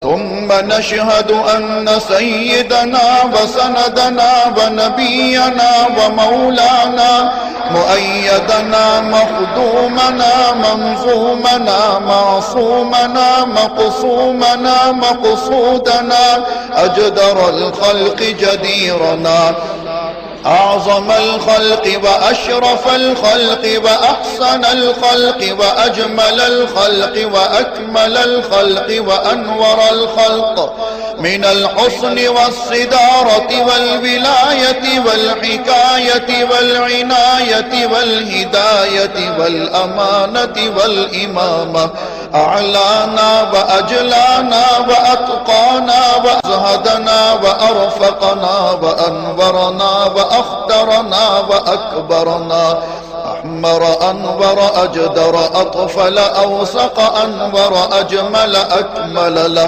थुम्मा नशहदु अन्न सय्यदना व सनदना व नबियना व मौलाना मुअय्यदना मखदूमना मंजूमना मासूमना मक़सूमना मक़सूदना अजदरल खल्क़ि जदीरना आज़मल खल्क़ि व अशरफल खल्क़ि व अहसनल खल्क़ि व अजमलल खल्क़ि व अकमलल खल्क़ि व अनवरल खल्क़ मिनल हुस्नि वस्सिदारति वल विलायति वल हिकायति वल इनायति वल हिदायति वल अमानति वल इमामा अअलाना व अजलाना व अत्क़ाना व अज़हदना व अरफ़क़ना व अनवरना व अख्तरना व अकबरना अहमर अनवर अजदर अतफल अवसक़ अनवर अजमल अकमल